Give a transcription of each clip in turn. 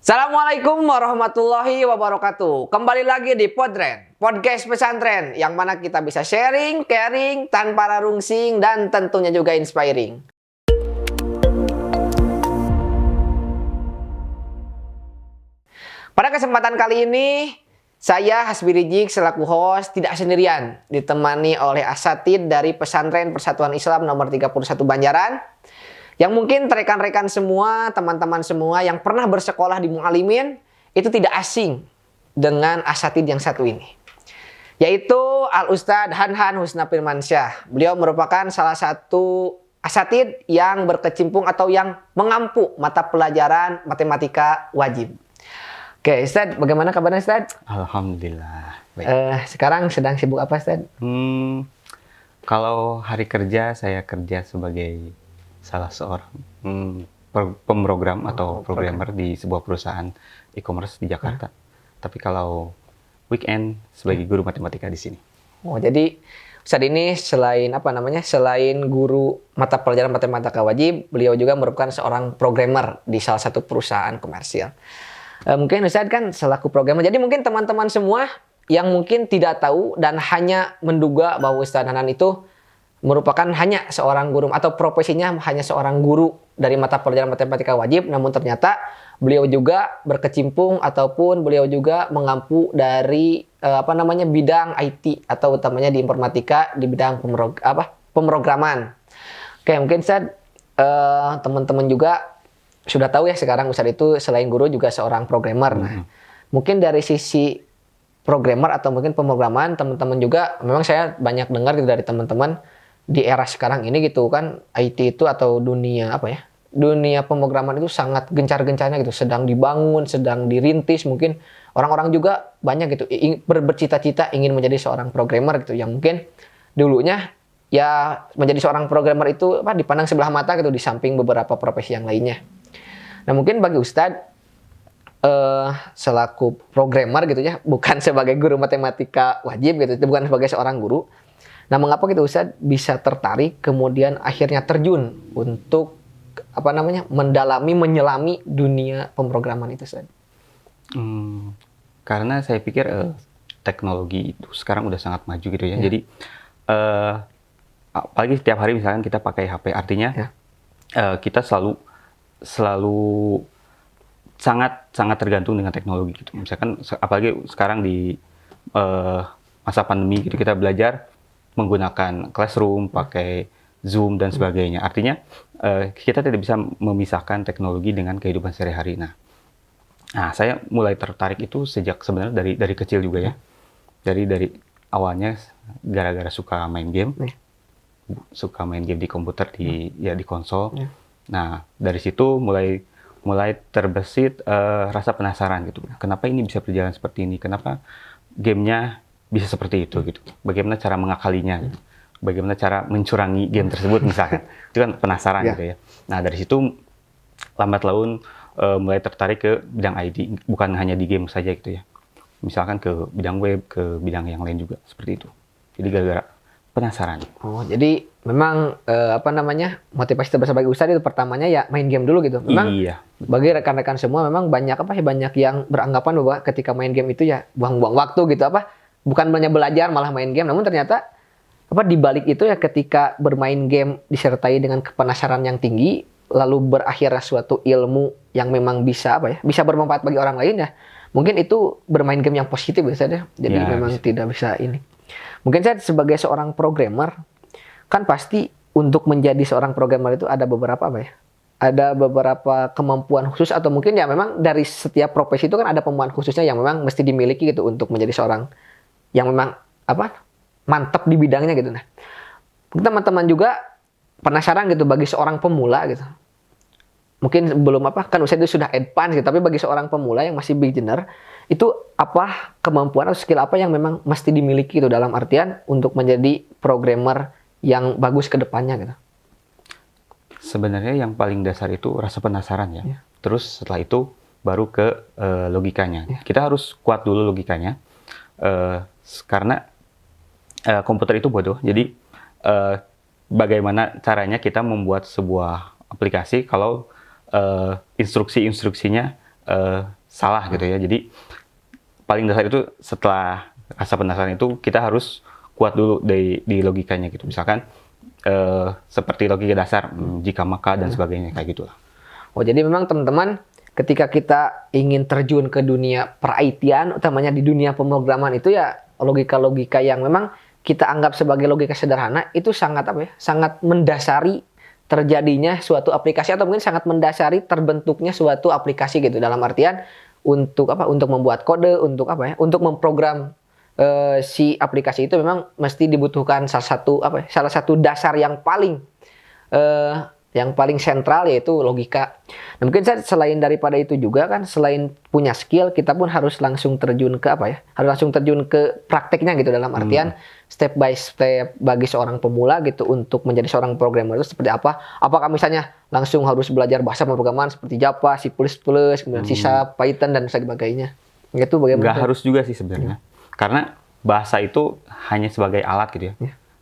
Assalamualaikum warahmatullahi wabarakatuh. Kembali lagi di Podren, podcast pesantren yang mana kita bisa sharing, caring, tanpa rarungsing dan tentunya juga inspiring. Pada kesempatan kali ini, saya Hasbi Rijik selaku host tidak sendirian, ditemani oleh asatid dari Pesantren Persatuan Islam nomor 31 Banjaran. Yang mungkin rekan-rekan semua, teman-teman semua yang pernah bersekolah di Mu'alimin itu tidak asing dengan asatid yang satu ini. Yaitu Al-Ustadz Hanhan Husna Firmansyah. Beliau merupakan salah satu asatid yang berkecimpung atau yang mengampu mata pelajaran matematika wajib. Oke, Ustadz, bagaimana kabarnya Ustadz? Alhamdulillah. Baik. Sekarang sedang sibuk apa Ustadz? Kalau hari kerja, saya kerja sebagai salah seorang pemrogram atau programmer di sebuah perusahaan e-commerce di Jakarta. Tapi kalau weekend sebagai guru matematika di sini. Oh, jadi Ustadz ini selain guru mata pelajaran matematika wajib, beliau juga merupakan seorang programmer di salah satu perusahaan komersial. Mungkin Ustadz kan selaku programmer, jadi mungkin teman-teman semua yang mungkin tidak tahu dan hanya menduga bahwa Ustadz Hanan itu merupakan hanya seorang guru atau profesinya hanya seorang guru dari mata pelajaran matematika wajib, namun ternyata beliau juga berkecimpung ataupun beliau juga mengampu dari bidang IT atau utamanya di informatika di bidang pemrograman. Oke, mungkin Ustadz teman-teman juga sudah tahu ya sekarang Ustadz itu selain guru juga seorang programmer. Nah, mungkin dari sisi programmer atau mungkin pemrograman teman-teman juga memang saya banyak dengar gitu dari teman-teman di era sekarang ini gitu kan, IT itu atau dunia pemrograman itu sangat gencar-gencarnya gitu, sedang dibangun, sedang dirintis. Mungkin orang-orang juga banyak gitu bercita-cita ingin menjadi seorang programmer gitu, yang mungkin dulunya ya menjadi seorang programmer itu dipandang sebelah mata gitu di samping beberapa profesi yang lainnya. Nah, mungkin bagi Ustadz selaku programmer gitu ya, bukan sebagai guru matematika wajib gitu, bukan sebagai seorang guru. Nah, mengapa kita Ustadz bisa tertarik kemudian akhirnya terjun untuk menyelami dunia pemrograman itu Ustadz? Karena saya pikir teknologi itu sekarang udah sangat maju gitu ya. Jadi apalagi setiap hari misalkan kita pakai HP, artinya kita selalu sangat tergantung dengan teknologi gitu. Misalkan apalagi sekarang di masa pandemi gitu, kita belajar menggunakan Classroom, pakai Zoom dan sebagainya. Artinya kita tidak bisa memisahkan teknologi dengan kehidupan sehari-hari. Nah, saya mulai tertarik itu sejak sebenarnya dari kecil juga ya. Dari awalnya gara-gara suka main game, di komputer, di konsol. Nah, dari situ mulai terbesit rasa penasaran gitu. Kenapa ini bisa berjalan seperti ini? Kenapa gamenya bisa seperti itu gitu? Bagaimana cara mengakalinya? Gitu? Bagaimana cara mencurangi game tersebut misalkan? Itu kan penasaran gitu ya. Nah, dari situ lambat laun mulai tertarik ke bidang IT, bukan hanya di game saja gitu ya. Misalkan ke bidang web, ke bidang yang lain juga seperti itu. Jadi gara-gara penasaran. Oh, jadi memang motivasi terbesar bagi Ustadz itu pertamanya ya main game dulu gitu. Memang bagi rekan-rekan semua memang banyak yang beranggapan bahwa ketika main game itu ya buang-buang waktu gitu, bukan hanya belajar malah main game. Namun ternyata di balik itu ya ketika bermain game disertai dengan penasaran yang tinggi lalu berakhir suatu ilmu yang memang bisa bisa bermanfaat bagi orang lain ya. Mungkin itu bermain game yang positif ya. Jadi memang tidak bisa ini. Mungkin saya sebagai seorang programmer kan pasti untuk menjadi seorang programmer itu ada beberapa ada beberapa kemampuan khusus atau mungkin ya memang dari setiap profesi itu kan ada kemampuan khususnya yang memang mesti dimiliki gitu untuk menjadi seorang yang memang mantap di bidangnya gitu. Nah, teman-teman juga penasaran gitu bagi seorang pemula gitu. Mungkin belum kan usia itu sudah advance gitu, tapi bagi seorang pemula yang masih beginner itu apa kemampuan atau skill apa yang memang mesti dimiliki gitu dalam artian untuk menjadi programmer yang bagus ke depannya gitu. Sebenarnya yang paling dasar itu rasa penasaran ya. Terus setelah itu baru ke logikanya. Kita harus kuat dulu logikanya. Karena komputer itu bodoh. Jadi bagaimana caranya kita membuat sebuah aplikasi kalau instruksi-instruksinya salah gitu ya. Jadi paling dasar itu setelah rasa penasaran itu kita harus kuat dulu di logikanya gitu. Misalkan seperti logika dasar, jika maka dan sebagainya kayak gitulah. Oh, jadi memang teman-teman ketika kita ingin terjun ke dunia per-IT-an, utamanya di dunia pemrograman itu ya logika-logika yang memang kita anggap sebagai logika sederhana itu sangat sangat mendasari terjadinya suatu aplikasi atau mungkin sangat mendasari terbentuknya suatu aplikasi gitu. Dalam artian untuk Untuk membuat kode, untuk memprogram si aplikasi itu memang mesti dibutuhkan salah satu dasar yang paling sentral yaitu logika. Nah, mungkin selain daripada itu juga kan, selain punya skill, kita pun harus langsung terjun ke harus langsung terjun ke prakteknya gitu, dalam artian step by step bagi seorang pemula gitu untuk menjadi seorang programmer itu seperti apa? Apakah misalnya langsung harus belajar bahasa pemrograman seperti Java, C++, kemudian C#, Python dan sebagainya? Itu bagaimana? Nggak harus juga sih sebenarnya. Karena bahasa itu hanya sebagai alat gitu ya.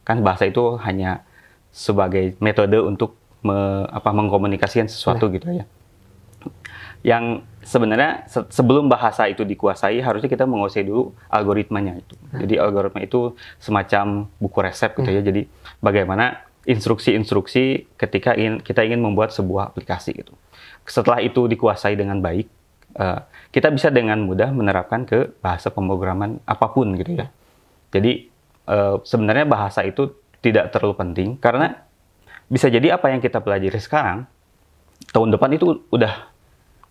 Kan bahasa itu hanya sebagai metode untuk mengkomunikasikan sesuatu gitu ya. Yang sebenarnya sebelum bahasa itu dikuasai harusnya kita menguasai dulu algoritmanya itu. Jadi algoritma itu semacam buku resep gitu ya. Jadi bagaimana instruksi-instruksi ketika kita ingin membuat sebuah aplikasi gitu. Setelah itu dikuasai dengan baik, kita bisa dengan mudah menerapkan ke bahasa pemrograman apapun gitu ya. Jadi sebenarnya bahasa itu tidak terlalu penting karena bisa jadi apa yang kita pelajari sekarang tahun depan itu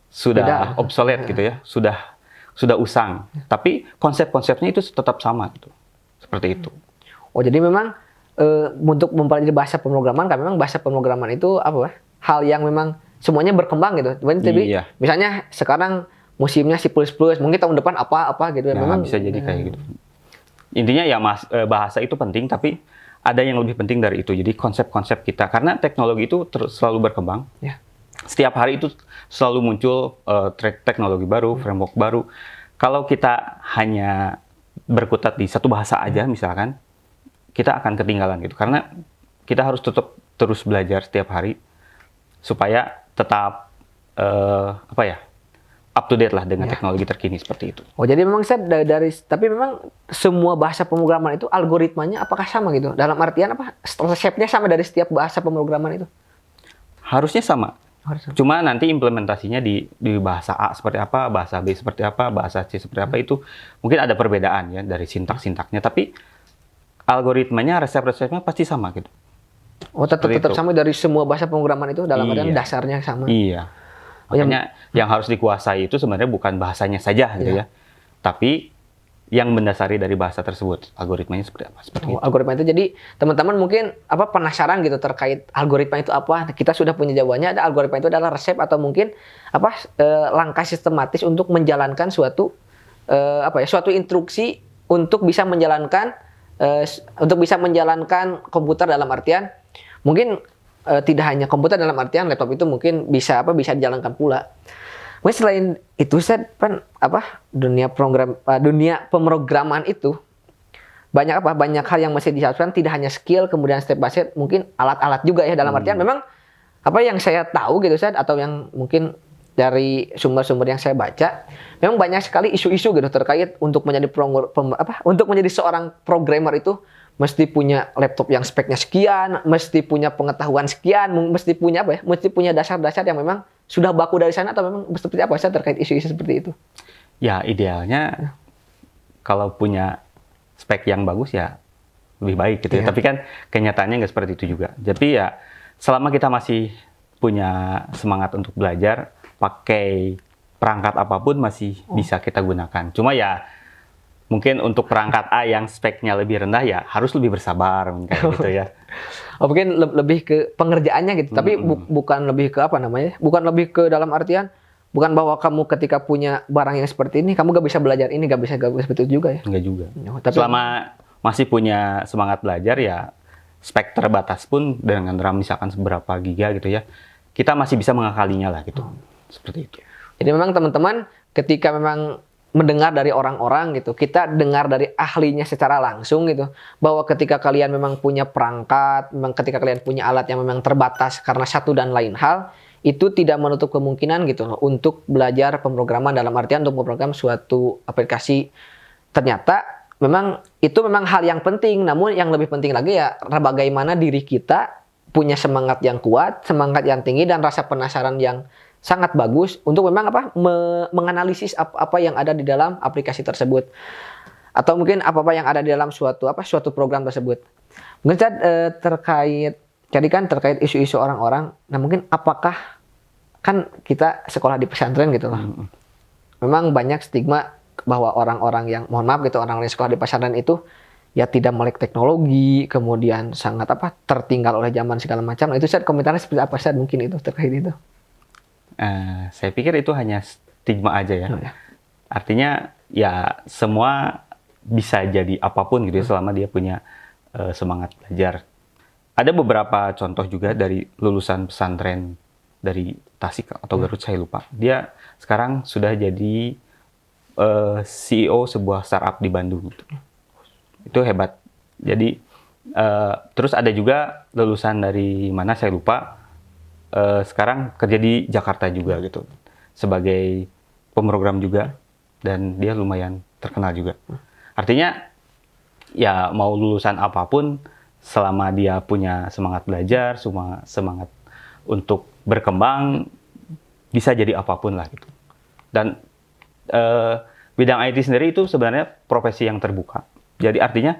sudah obsolete gitu ya, sudah usang. Tapi konsep-konsepnya itu tetap sama gitu, seperti itu. Oh, jadi memang untuk mempelajari bahasa pemrograman kan memang bahasa pemrograman itu hal yang memang semuanya berkembang gitu. Jadi misalnya sekarang musimnya C++, mungkin tahun depan apa gitu. Nah, memang bisa jadi kayak gitu. Intinya ya bahasa itu penting, tapi ada yang lebih penting dari itu. Jadi konsep-konsep kita, karena teknologi itu selalu berkembang. Setiap hari itu selalu muncul teknologi baru, framework baru. Kalau kita hanya berkutat di satu bahasa aja misalkan, kita akan ketinggalan gitu. Karena kita harus tetap terus belajar setiap hari supaya tetap up to date lah dengan teknologi terkini seperti itu. Oh, jadi memang tapi memang semua bahasa pemrograman itu algoritmanya apakah sama gitu? Dalam artian resepnya sama dari setiap bahasa pemrograman itu? Harusnya sama. Cuma nanti implementasinya di bahasa A seperti apa, bahasa B seperti apa, bahasa C seperti apa itu mungkin ada perbedaan ya dari sintak-sintaknya, tapi algoritmanya, resep-resepnya pasti sama gitu. Oh, tetap sama dari semua bahasa pemrograman itu, dalam artian dasarnya sama. Iya. Makanya yang harus dikuasai itu sebenarnya bukan bahasanya saja gitu ya. Tapi yang mendasari dari bahasa tersebut, algoritmanya seperti apa? Seperti itu. Algoritma itu, jadi teman-teman mungkin penasaran gitu terkait algoritma itu apa? Kita sudah punya jawabannya. Ada algoritma itu adalah resep atau mungkin langkah sistematis untuk menjalankan suatu instruksi untuk bisa menjalankan komputer, dalam artian mungkin tidak hanya komputer, dalam artian laptop itu mungkin bisa dijalankan pula. Mungkin selain itu dunia pemrograman itu banyak hal yang mesti diharuskan, tidak hanya skill, kemudian step by step, mungkin alat-alat juga ya, dalam artian memang yang saya tahu gitu atau yang mungkin dari sumber-sumber yang saya baca, memang banyak sekali isu-isu gitu terkait untuk menjadi seorang programmer itu mesti punya laptop yang speknya sekian, mesti punya pengetahuan sekian, mesti punya dasar-dasar yang memang sudah baku dari sana, atau memang seperti apa sih terkait isu-isu seperti itu? Ya, idealnya kalau punya spek yang bagus ya lebih baik gitu ya. Tapi kan kenyataannya nggak seperti itu juga. Jadi ya selama kita masih punya semangat untuk belajar, pakai perangkat apapun masih bisa kita gunakan. Cuma ya mungkin untuk perangkat A yang speknya lebih rendah ya harus lebih bersabar kayak gitu ya. Mungkin lebih ke pengerjaannya gitu. Tapi bukan lebih ke bukan lebih ke dalam artian bukan bahwa kamu ketika punya barang yang seperti ini kamu gak bisa belajar ini, gak bisa seperti itu juga ya. Enggak juga. Selama masih punya semangat belajar ya spek terbatas pun dengan RAM misalkan seberapa giga gitu ya, kita masih bisa mengakalinya lah gitu. Seperti itu. Jadi memang teman-teman ketika memang mendengar dari orang-orang gitu, kita dengar dari ahlinya secara langsung gitu, bahwa ketika kalian memang punya perangkat, memang ketika kalian punya alat yang memang terbatas karena satu dan lain hal, itu tidak menutup kemungkinan gitu loh untuk belajar pemrograman dalam artian untuk memprogram suatu aplikasi. Ternyata memang itu memang hal yang penting, namun yang lebih penting lagi ya bagaimana diri kita punya semangat yang kuat, semangat yang tinggi dan rasa penasaran yang sangat bagus untuk memang menganalisis apa yang ada di dalam aplikasi tersebut atau mungkin apa yang ada di dalam suatu program tersebut. Mungkin terkait isu-isu orang-orang. Nah mungkin apakah kan kita sekolah di pesantren gitu loh. Memang banyak stigma bahwa orang-orang yang mohon maaf gitu orang-orang yang sekolah di pesantren itu ya tidak melek teknologi, kemudian sangat tertinggal oleh zaman segala macam. Nah, itu Ustaz komentarnya seperti apa Ustaz mungkin itu terkait itu? Saya pikir itu hanya stigma aja ya. Oh, ya. Artinya ya semua bisa jadi apapun gitu ya selama dia punya semangat belajar. Ada beberapa contoh juga dari lulusan pesantren dari Tasik atau Garut saya lupa. Dia sekarang sudah jadi CEO sebuah startup di Bandung. Itu hebat. Jadi terus ada juga lulusan dari mana saya lupa. Sekarang kerja di Jakarta juga gitu sebagai pemrogram juga dan dia lumayan terkenal juga. Artinya ya mau lulusan apapun selama dia punya semangat belajar, semangat untuk berkembang bisa jadi apapun lah gitu. Dan bidang IT sendiri itu sebenarnya profesi yang terbuka. Jadi artinya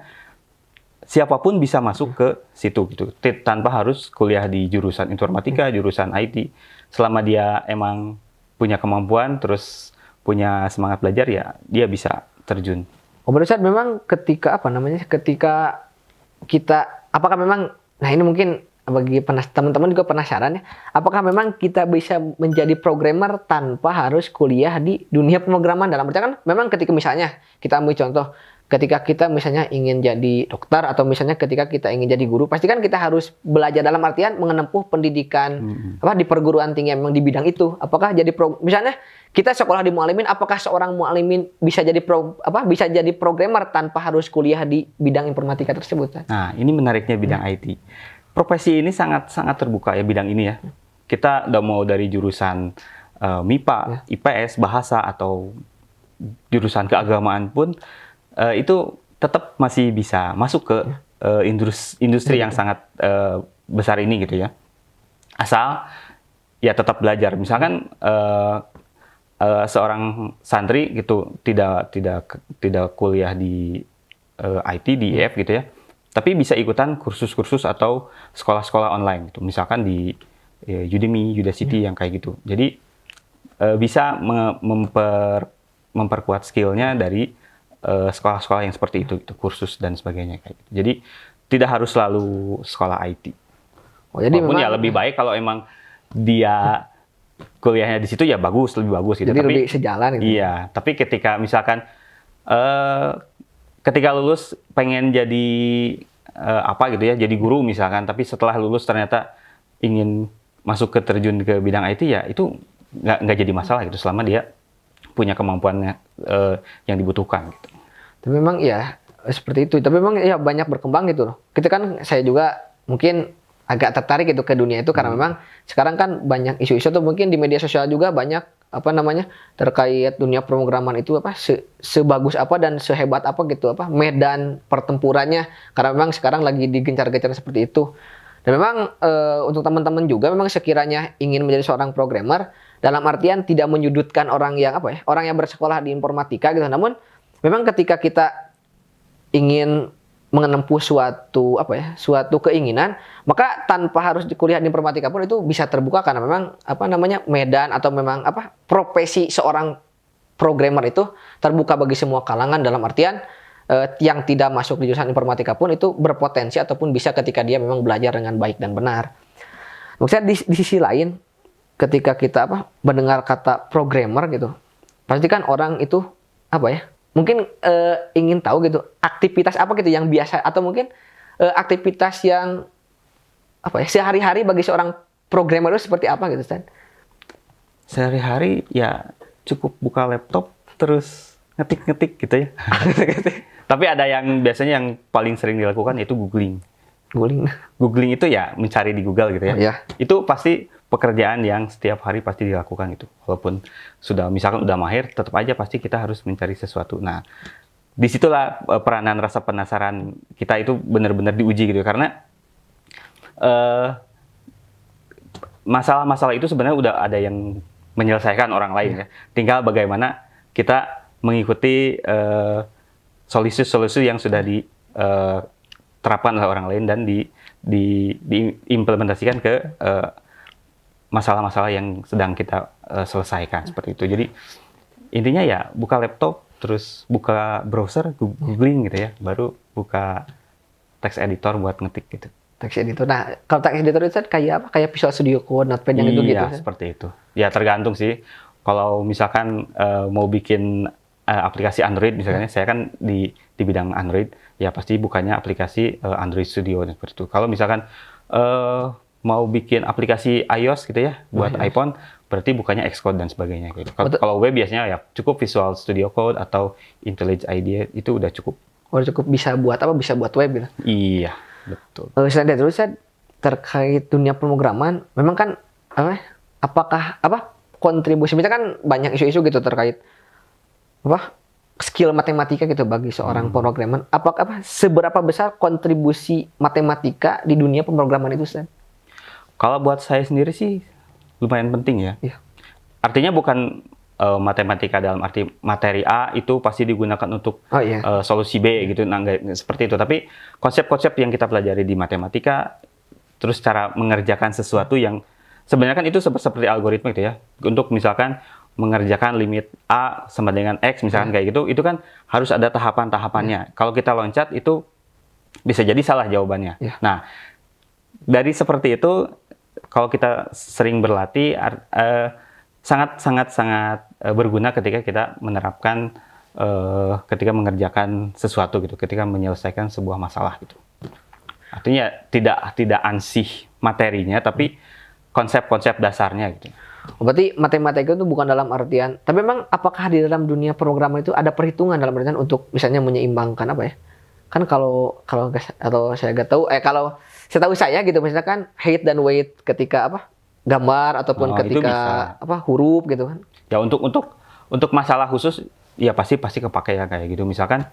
siapapun bisa masuk ke situ gitu, tanpa harus kuliah di jurusan informatika, jurusan IT. Selama dia emang punya kemampuan, terus punya semangat belajar, ya dia bisa terjun. Ustaz memang ketika ketika kita, apakah memang, nah ini mungkin bagi teman-teman juga penasaran ya, apakah memang kita bisa menjadi programmer tanpa harus kuliah di dunia pemrograman? Dalam artian kan memang ketika misalnya kita ambil contoh, ketika kita misalnya ingin jadi dokter atau misalnya ketika kita ingin jadi guru, pasti kan kita harus belajar dalam artian menempuh pendidikan di perguruan tinggi memang di bidang itu. Apakah jadi misalnya kita sekolah di Mualimin, apakah seorang Mualimin bisa jadi programmer tanpa harus kuliah di bidang informatika tersebut? Nah, ini menariknya bidang IT. Profesi ini sangat terbuka ya bidang ini ya. Kita udah mau dari jurusan MIPA, IPS, bahasa atau jurusan keagamaan pun itu tetap masih bisa masuk ke industri yang sangat besar ini gitu ya. Asal ya tetap belajar. Misalkan seorang santri gitu tidak kuliah di IT di IF gitu ya. Tapi bisa ikutan kursus-kursus atau sekolah-sekolah online gitu. Misalkan di Udemy, Udacity yang kayak gitu. Jadi bisa memperkuat skillnya dari sekolah-sekolah yang seperti itu, kursus dan sebagainya kayak gitu. Jadi tidak harus selalu sekolah IT. Oh, jadi walaupun memang, ya lebih baik kalau emang dia kuliahnya di situ ya lebih bagus gitu. Jadi tapi lebih sejalan gitu. Iya, tapi ketika misalkan ketika lulus pengen jadi apa gitu ya, jadi guru misalkan, tapi setelah lulus ternyata ingin masuk terjun ke bidang IT ya itu nggak jadi masalah gitu selama dia punya kemampuannya yang dibutuhkan gitu. Tapi memang ya seperti itu. Tapi memang ya banyak berkembang gitu loh. Kita kan saya juga mungkin agak tertarik gitu ke dunia itu karena memang sekarang kan banyak isu-isu tuh mungkin di media sosial juga banyak terkait dunia pemrograman itu sebagus apa dan sehebat apa gitu medan pertempurannya karena memang sekarang lagi digencar-gencar seperti itu. Dan memang untuk teman-teman juga memang sekiranya ingin menjadi seorang programmer dalam artian tidak menyudutkan orang yang orang yang bersekolah di informatika gitu. Namun memang ketika kita ingin menempuh suatu keinginan, maka tanpa harus kuliah di informatika pun itu bisa terbuka karena memang medan atau memang profesi seorang programmer itu terbuka bagi semua kalangan dalam artian yang tidak masuk di jurusan informatika pun itu berpotensi ataupun bisa ketika dia memang belajar dengan baik dan benar. Maksudnya di sisi lain ketika kita mendengar kata programmer gitu, pasti kan orang itu mungkin ingin tahu gitu aktivitas apa gitu yang biasa atau mungkin aktivitas yang sehari-hari bagi seorang programmer itu seperti apa gitu Stan? Sehari-hari ya cukup buka laptop terus ngetik-ngetik gitu ya. Tapi ada yang biasanya yang paling sering dilakukan yaitu googling. Googling itu ya mencari di Google gitu ya. Oh, iya. Itu pasti pekerjaan yang setiap hari pasti dilakukan gitu. Walaupun misalkan udah mahir, tetap aja pasti kita harus mencari sesuatu. Nah, disitulah peranan rasa penasaran kita itu benar-benar diuji gitu. Karena masalah-masalah itu sebenarnya udah ada yang menyelesaikan orang lain ya. Tinggal bagaimana kita mengikuti solusi-solusi yang sudah diterapkan oleh orang lain dan diimplementasikan ke masalah-masalah yang sedang kita selesaikan seperti itu. Jadi intinya ya buka laptop, terus buka browser, googling gitu ya, baru buka text editor buat ngetik gitu. Text editor. Nah, kalau text editor itu kayak apa? Kayak Visual Studio Code, Notepad yang itu gitu. Iya, seperti itu. Ya tergantung sih. Kalau misalkan mau bikin aplikasi Android misalnya, saya kan di bidang Android, ya pasti bukannya aplikasi Android Studio seperti itu. Kalau misalkan mau bikin aplikasi iOS gitu ya buat iPhone, berarti bukannya Xcode dan sebagainya gitu. Kalau web biasanya ya cukup Visual Studio Code atau IntelliJ IDEA itu udah cukup. Oh, cukup bisa buat apa? Bisa buat web gitu. Iya, betul. Selain dari itu, saya terkait dunia pemrograman, memang kan apakah kontribusi misalnya kan banyak isu-isu gitu terkait skill matematika gitu bagi seorang pemrograman. Apakah seberapa besar kontribusi matematika di dunia pemrograman itu, Ustaz? Kalau buat saya sendiri sih lumayan penting ya. Iya. Artinya bukan matematika dalam arti materi A itu pasti digunakan untuk solusi B gitu, nah, seperti itu. Tapi konsep-konsep yang kita pelajari di matematika, terus cara mengerjakan sesuatu yang sebenarnya kan itu seperti algoritma gitu ya. Untuk misalkan mengerjakan limit A sama dengan X misalkan kayak gitu, itu kan harus ada tahapan-tahapannya. Kalau kita loncat itu bisa jadi salah jawabannya. Nah, dari seperti itu, kalau kita sering berlatih, sangat berguna ketika kita menerapkan, ketika mengerjakan sesuatu gitu, ketika menyelesaikan sebuah masalah gitu. Artinya tidak ansih materinya, tapi konsep-konsep dasarnya gitu. Berarti matematika itu bukan dalam artian, tapi memang apakah di dalam dunia pemrograman itu ada perhitungan dalam artian untuk misalnya menyeimbangkan apa ya? Kan kalau saya nggak tahu, kalau setahu saya gitu misalkan height dan weight ketika gambar ataupun ketika huruf gitu kan. Ya untuk masalah khusus ya pasti kepake ya kayak gitu. Misalkan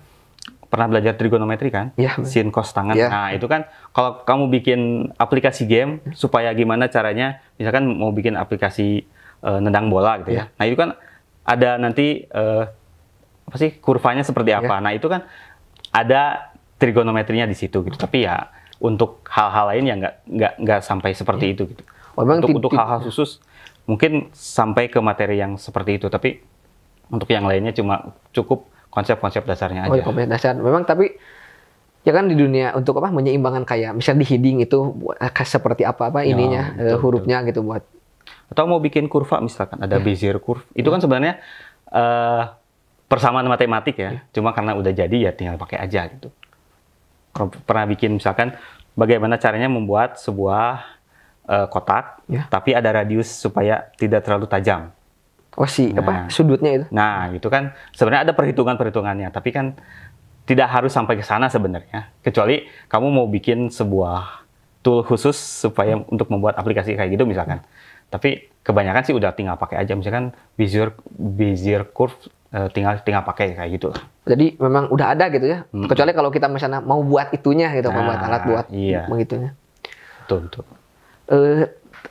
pernah belajar trigonometri kan? Ya, sin cos tangan. Ya. Nah, itu kan kalau kamu bikin aplikasi game supaya gimana caranya, misalkan mau bikin aplikasi nendang bola gitu ya. Nah, itu kan ada nanti kurvanya seperti apa. Nah, itu kan ada trigonometrinya di situ gitu. Tapi ya untuk hal-hal lain ya nggak sampai seperti itu gitu. Untuk hal-hal khusus mungkin sampai ke materi yang seperti itu, tapi untuk yang lainnya cuma cukup konsep-konsep dasarnya aja. Konsep dasar. Memang tapi ya kan di dunia untuk menyeimbangkan kayak misalnya di heading itu seperti apa ininya hurufnya gitu buat. Atau mau bikin kurva misalkan ada Bezier curve. Itu kan sebenarnya persamaan matematik ya. Cuma karena udah jadi ya tinggal pakai aja gitu. Pernah bikin misalkan bagaimana caranya membuat sebuah kotak, tapi ada radius supaya tidak terlalu tajam. Sudutnya itu. Nah, itu kan sebenarnya ada perhitungannya, tapi kan tidak harus sampai ke sana sebenarnya. Kecuali kamu mau bikin sebuah tool khusus supaya untuk membuat aplikasi kayak gitu misalkan. Tapi kebanyakan sih udah tinggal pakai aja, misalkan Bezier curve tinggal pakai kayak gitu lah. Jadi memang udah ada gitu ya. Kecuali kalau kita misalnya mau buat itunya gitu, membuat alat buat begitunya. Betul.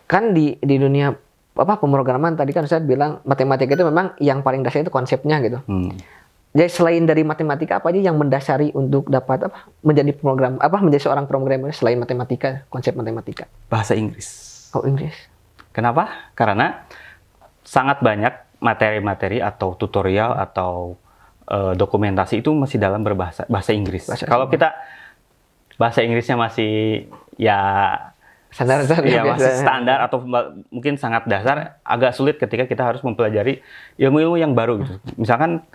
Kan di dunia pemrograman tadi kan saya bilang matematika itu memang yang paling dasar itu konsepnya gitu. Jadi selain dari matematika apa aja yang mendasari untuk dapat menjadi seorang programmer selain matematika, konsep matematika? Bahasa Inggris. Oh, Inggris. Kenapa? Karena sangat banyak materi-materi atau tutorial atau dokumentasi itu masih dalam bahasa Inggris. Kalau kita bahasa Inggrisnya masih standar masih standar atau mungkin sangat dasar, agak sulit ketika kita harus mempelajari ilmu-ilmu yang baru gitu. Misalkan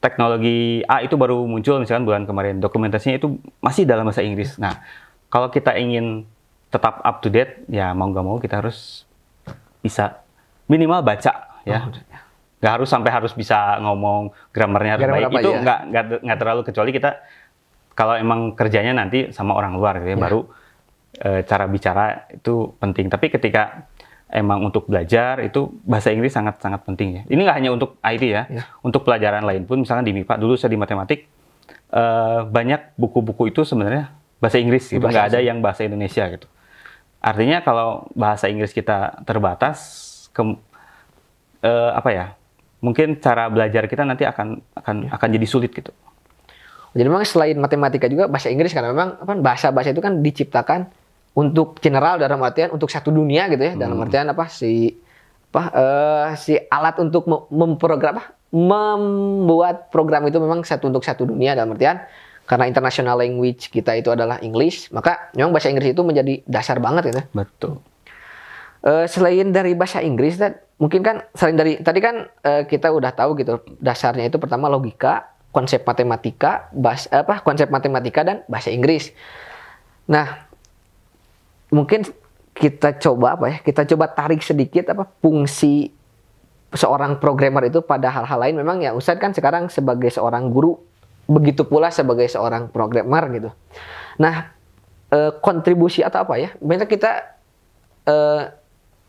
teknologi A itu baru muncul misalkan bulan kemarin, dokumentasinya itu masih dalam bahasa Inggris. Nah, kalau kita ingin tetap up to date, ya mau nggak mau kita harus bisa minimal baca ya. Nggak harus bisa ngomong grammarnya harus baik. Itu nggak terlalu, kecuali kita kalau emang kerjanya nanti sama orang luar gitu ya, baru cara bicara itu penting. Tapi ketika emang untuk belajar itu bahasa Inggris sangat-sangat penting ya. Ini nggak hanya untuk IT ya, untuk pelajaran lain pun, misalnya di MIPA dulu saya di matematik, banyak buku-buku itu sebenarnya bahasa Inggris gitu, nggak ada yang bahasa Indonesia gitu. Artinya kalau bahasa Inggris kita terbatas, apa ya? Mungkin cara belajar kita nanti akan jadi sulit gitu. Jadi memang selain matematika juga bahasa Inggris, karena memang apa, bahasa-bahasa itu kan diciptakan untuk general, dalam artian untuk satu dunia gitu ya. Dalam artian apa, si alat untuk membuat program itu memang untuk satu dunia, dalam artian karena international language kita itu adalah English, maka memang bahasa Inggris itu menjadi dasar banget gitu. Betul. Selain dari bahasa Inggris, mungkin kan selain dari tadi kan kita udah tahu gitu dasarnya itu pertama logika, konsep matematika, konsep matematika dan bahasa Inggris. Nah, mungkin kita coba kita coba tarik sedikit fungsi seorang programmer itu pada hal-hal lain. Memang ya Ustadz kan sekarang sebagai seorang guru, begitu pula sebagai seorang programmer gitu. Nah, kontribusi atau biasanya kita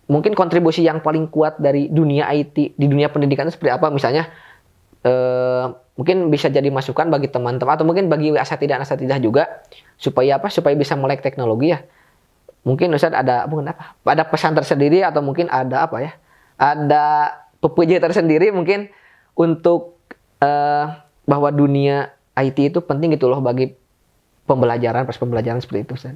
mungkin kontribusi yang paling kuat dari dunia IT di dunia pendidikan itu seperti apa? Misalnya mungkin bisa jadi masukan bagi teman-teman atau mungkin bagi asatidah juga supaya bisa melek teknologi ya. Mungkin Ustaz ada pesan tersendiri atau mungkin ada ada pepuji tersendiri mungkin untuk bahwa dunia IT itu penting gitu loh bagi pembelajaran seperti itu, Ustaz.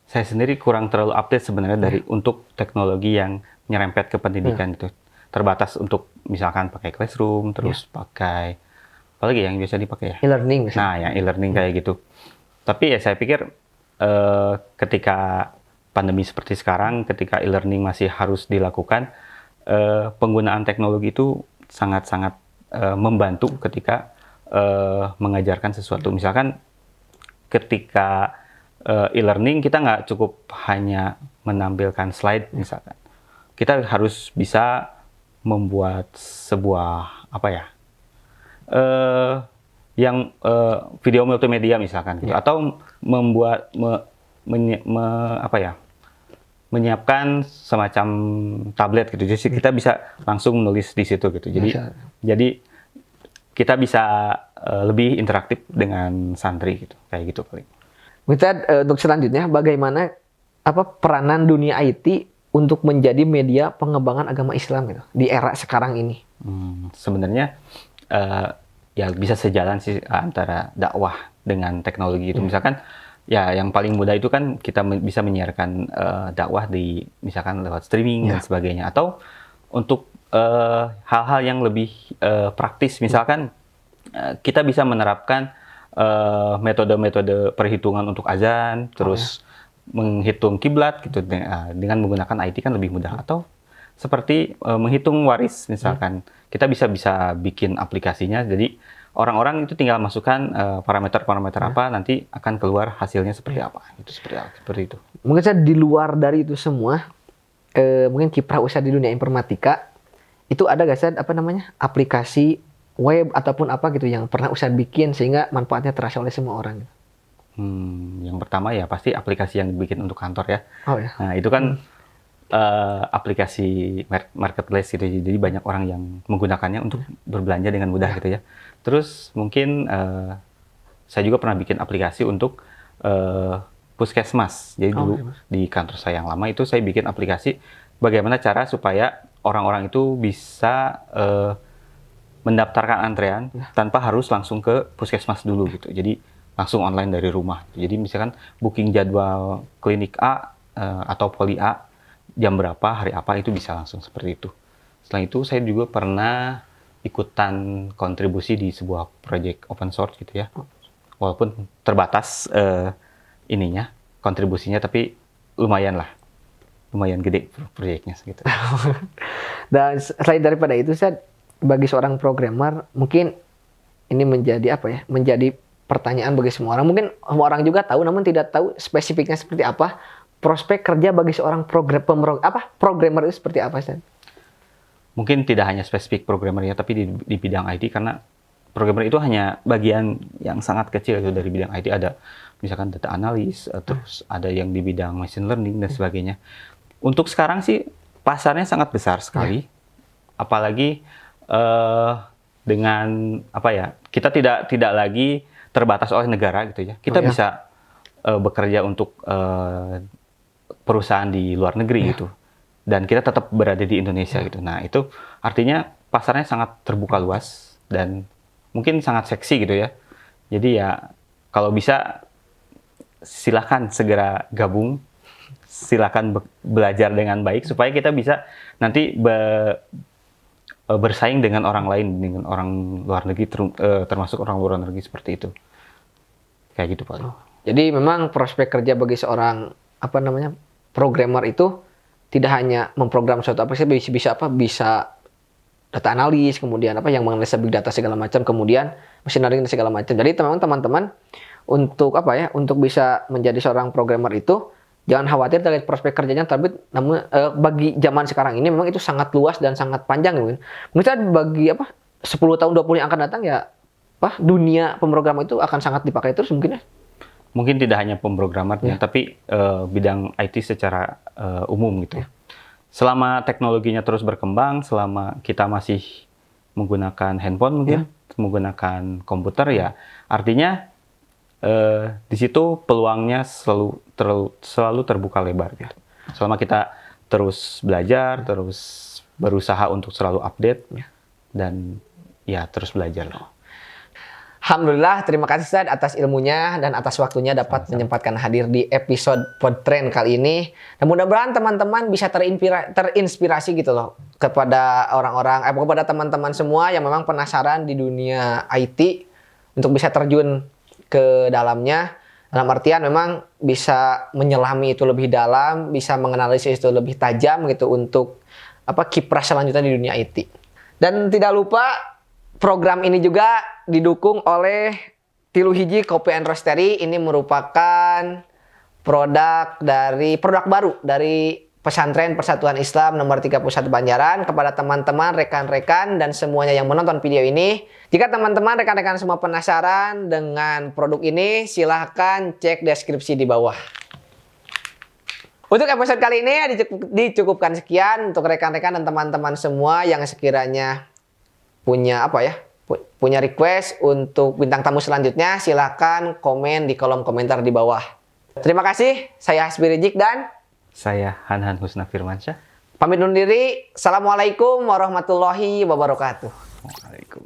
Saya sendiri kurang terlalu update sebenarnya dari untuk teknologi yang nyerempet ke pendidikan itu. Terbatas untuk misalkan pakai Classroom, terus pakai apalagi yang biasa dipakai ya? E-learning misalnya. Nah, yang e-learning kayak gitu. Tapi ya saya pikir ketika pandemi seperti sekarang, ketika e-learning masih harus dilakukan, penggunaan teknologi itu sangat-sangat membantu ketika mengajarkan sesuatu. Misalkan ketika e-learning kita nggak cukup hanya menampilkan slide misalkan. Kita harus bisa membuat sebuah video multimedia misalkan gitu, atau membuat menyiapkan semacam tablet gitu. Jadi kita bisa langsung menulis di situ gitu. Jadi kita bisa lebih interaktif dengan santri gitu. Kayak gitu paling. Untuk selanjutnya, bagaimana peranan dunia IT untuk menjadi media pengembangan agama Islam gitu di era sekarang ini? Sebenarnya ya bisa sejalan sih antara dakwah dengan teknologi itu. Misalkan ya yang paling mudah itu kan kita bisa menyiarkan dakwah di misalkan lewat streaming dan sebagainya, atau untuk hal-hal yang lebih praktis, misalkan kita bisa menerapkan metode-metode perhitungan untuk azan, terus menghitung kiblat gitu dengan menggunakan IT kan lebih mudah. Atau seperti menghitung waris misalkan, kita bisa bikin aplikasinya, jadi orang-orang itu tinggal masukkan parameter-parameter apa, nanti akan keluar hasilnya seperti apa. Itu seperti itu. Mungkin saya di luar dari itu semua, mungkin kiprah Ustaz di dunia informatika itu ada nggak Ustaz aplikasi web ataupun apa gitu yang pernah Ustaz bikin sehingga manfaatnya terasa oleh semua orang? Yang pertama ya pasti aplikasi yang dibikin untuk kantor ya. Nah itu kan aplikasi marketplace gitu, jadi banyak orang yang menggunakannya untuk berbelanja dengan mudah gitu ya. Terus mungkin saya juga pernah bikin aplikasi untuk puskesmas. Jadi dulu di kantor saya yang lama itu saya bikin aplikasi bagaimana cara supaya orang-orang itu bisa mendaftarkan antrean tanpa harus langsung ke puskesmas dulu gitu. Jadi langsung online dari rumah. Jadi misalkan booking jadwal klinik A atau poli A jam berapa, hari apa, itu bisa langsung seperti itu. Selain itu saya juga pernah ikutan kontribusi di sebuah project open source gitu ya. Walaupun terbatas kontribusinya, tapi lumayan gede proyeknya gitu. Dan selain daripada itu, bagi seorang programmer mungkin ini menjadi menjadi pertanyaan bagi semua orang. Mungkin semua orang juga tahu, namun tidak tahu spesifiknya seperti apa. Prospek kerja bagi seorang programmer itu seperti apa, Ustaz? Mungkin tidak hanya spesifik programmer ya, tapi di bidang IT, karena programmer itu hanya bagian yang sangat kecil itu dari bidang IT. Ada misalkan data analis, terus ada yang di bidang machine learning dan sebagainya. Untuk sekarang sih pasarnya sangat besar sekali, apalagi dengan apa ya, kita tidak lagi terbatas oleh negara gitu ya. Kita bisa bekerja untuk perusahaan di luar negeri gitu, dan kita tetap berada di Indonesia gitu. Nah itu artinya pasarnya sangat terbuka luas dan mungkin sangat seksi gitu ya. Jadi ya kalau bisa silakan segera gabung, silakan belajar dengan baik supaya kita bisa nanti bersaing dengan orang lain, dengan orang luar negeri, termasuk orang luar negeri seperti itu. Kayak gitu Pak. Jadi memang prospek kerja bagi seorang programmer itu tidak hanya memprogram suatu aplikasi, bisa data analis, kemudian yang menganalisa big data segala macam, kemudian machine learning dan segala macam. Jadi teman-teman untuk untuk bisa menjadi seorang programmer itu jangan khawatir dari prospek kerjanya terbit, namun bagi zaman sekarang ini memang itu sangat luas dan sangat panjang mungkin. Mungkin bagi 10 tahun 20 yang akan datang ya dunia pemrograman itu akan sangat dipakai terus mungkin ya. Mungkin tidak hanya pemrogramernya, tapi bidang IT secara umum gitu. Selama teknologinya terus berkembang, selama kita masih menggunakan handphone mungkin, menggunakan komputer ya, artinya di situ peluangnya selalu terbuka lebar gitu. Selama kita terus belajar, terus berusaha untuk selalu update dan ya terus belajar. Alhamdulillah, terima kasih Ustaz atas ilmunya dan atas waktunya dapat menyempatkan hadir di episode Podtrend kali ini. Dan mudah-mudahan teman-teman bisa terinspirasi gitu loh kepada kepada teman-teman semua yang memang penasaran di dunia IT untuk bisa terjun ke dalamnya. Dalam artian memang bisa menyelami itu lebih dalam, bisa menganalisis itu lebih tajam gitu untuk kiprah selanjutnya di dunia IT. Dan tidak lupa program ini juga didukung oleh Tilu Hiji Kopi and Roastery. Ini merupakan produk baru dari Pesantren Persatuan Islam nomor 31 Banjaran. Kepada teman-teman, rekan-rekan, dan semuanya yang menonton video ini, jika teman-teman, rekan-rekan semua penasaran dengan produk ini, silahkan cek deskripsi di bawah. Untuk episode kali ini dicukupkan sekian. Untuk rekan-rekan dan teman-teman semua yang sekiranya punya request untuk bintang tamu selanjutnya, silahkan komen di kolom komentar di bawah. Terima kasih, saya Hasbi Rijik dan saya Hanhan Husna Firmansyah. Pamit undur diri. Assalamualaikum warahmatullahi wabarakatuh. Waalaikumsalam.